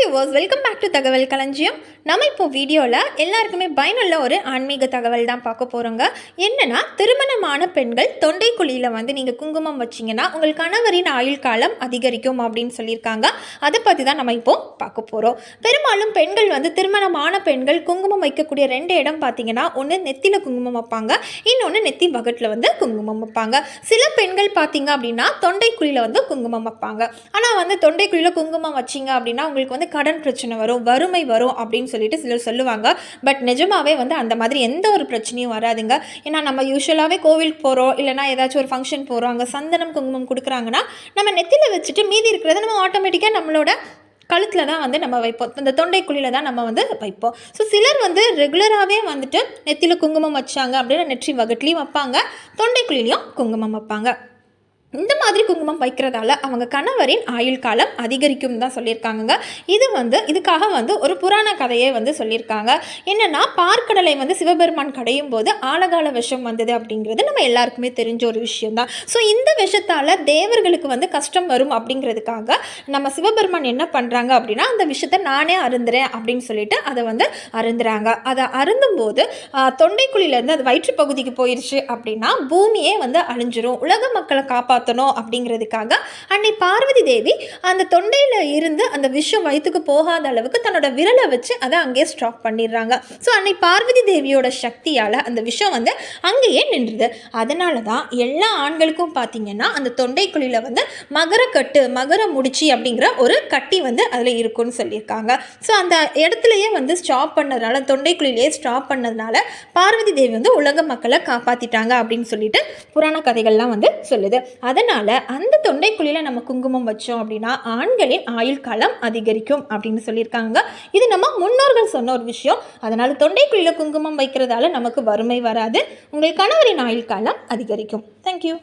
Viewers, welcome back to தகவல் களஞ்சியம். நம்ம இப்போ வீடியோவில் எல்லாருக்குமே பயனுள்ள ஒரு ஆன்மீக தகவல் தான் பார்க்க போகிறோங்க. என்னென்னா, திருமணமான பெண்கள் தொண்டைக்குழியில் நீங்கள் குங்குமம் வச்சிங்கன்னா உங்கள் கணவரின் ஆயுள் காலம் அதிகரிக்கும் அப்படின்னு சொல்லியிருக்காங்க. அதை பற்றி தான் நம்ம இப்போ பார்க்க போகிறோம். பெரும்பாலும் பெண்கள் திருமணமான பெண்கள் குங்குமம் வைக்கக்கூடிய 2 இடம் பார்த்தீங்கன்னா, ஒன்று நெத்தியில் குங்குமம் வைப்பாங்க, இன்னொன்று நெத்தி வகட்டில் குங்குமம் வைப்பாங்க. சில பெண்கள் பார்த்தீங்க அப்படின்னா தொண்டைக்குழியில் குங்குமம் வைப்பாங்க. ஆனால் தொண்டைக்குழியில் குங்குமம் வச்சிங்க அப்படின்னா உங்களுக்கு கடன் பிரச்சனை வரும், வறுமை வரும் அப்படின்னு சொல்லிட்டு சிலர் சொல்லுவாங்க. பட் நிஜமாவே அந்த மாதிரி எந்த ஒரு பிரச்சனையும் வராதுங்க. ஏன்னா நம்ம யூஸ்வலாகவே கோவிலுக்கு போகிறோம், இல்லைனா ஏதாச்சும் ஒரு ஃபங்க்ஷன் போகிறோம், அங்கே சந்தனம் குங்குமம் கொடுக்குறாங்கன்னா நம்ம நெத்தியில் வச்சுட்டு மீதி இருக்கிறத நம்ம ஆட்டோமேட்டிக்காக நம்மளோட கழுத்தில் தான் நம்ம வைப்போம். இந்த தொண்டைக்குழியில் தான் நம்ம வைப்போம். ஸோ சிலர் ரெகுலராகவே நெத்தியில் குங்குமம் வச்சாங்க அப்படின்னா நெற்றி வகட்லேயும் வைப்பாங்க, தொண்டைக்குழிலையும் குங்குமம் வைப்பாங்க. இந்த மாதிரி குங்குமம் வைக்கிறதால அவங்க கணவரின் ஆயுள் காலம் அதிகரிக்கும் தான் சொல்லியிருக்காங்க. இதுக்காக ஒரு புராண கதையை சொல்லியிருக்காங்க. என்னென்னா, பார்க்கடலை சிவபெருமான் கடையும் போது ஆழகால விஷம் வந்தது அப்படிங்கிறது நம்ம எல்லாருக்குமே தெரிஞ்ச ஒரு விஷயம்தான். ஸோ இந்த விஷத்தால் தேவர்களுக்கு கஷ்டம் வரும் அப்படிங்கிறதுக்காக நம்ம சிவபெருமான் என்ன பண்ணுறாங்க அப்படின்னா, அந்த விஷத்தை நானே அருந்துறேன் அப்படின்னு சொல்லிட்டு அதை அருந்துறாங்க. அதை அருந்தும்போது தொண்டைக்குழியிலேருந்து அது வயிற்று பகுதிக்கு போயிடுச்சு அப்படின்னா பூமியே அழிஞ்சிரும், உலக மக்களை காப்பாற்றணும் அப்படிங்கிறதுக்காக அன்னை பார்வதி தேவி அந்த தொண்டையில் இருந்து அந்த விஷம் வயிற்றுக்கு போகாத அளவுக்கு தன்னோட விரலை வச்சு அதை அங்கேயே ஸ்டாப் பண்ணிடுறாங்க. ஸோ அன்னை பார்வதி தேவியோட சக்தியால் அந்த விஷம் அங்கேயே நின்றுது. அதனால தான் எல்லா ஆண்களுக்கும் பார்த்தீங்கன்னா அந்த தொண்டைக்குழியில் மகரக்கட்டு, மகர முடிச்சி அப்படிங்கிற ஒரு கட்டி அதில் இருக்குன்னு சொல்லியிருக்காங்க. ஸோ அந்த இடத்துலையே ஸ்டாப் பண்ணதுனால, தொண்டைக்குழியிலேயே ஸ்டாப் பண்ணதுனால பார்வதி தேவி உலக மக்களை காப்பாற்றிட்டாங்க அப்படின்னு சொல்லிட்டு புராண கதைகள்லாம் சொல்லுது. அதனால் அந்த தொண்டைக்குழியில் நம்ம குங்குமம் வச்சோம் அப்படின்னா ஆண்களின் ஆயுள் காலம் அதிகரிக்கும் அப்படின்னு சொல்லியிருக்காங்க. இது நம்ம முன்னோர்கள் சொன்ன ஒரு விஷயம். அதனால் தொண்டைக்குழியில் குங்குமம் வைக்கிறதால நமக்கு வறுமை வராது, உங்கள் கணவரின் ஆயுள் காலம் அதிகரிக்கும். தேங்க்யூ.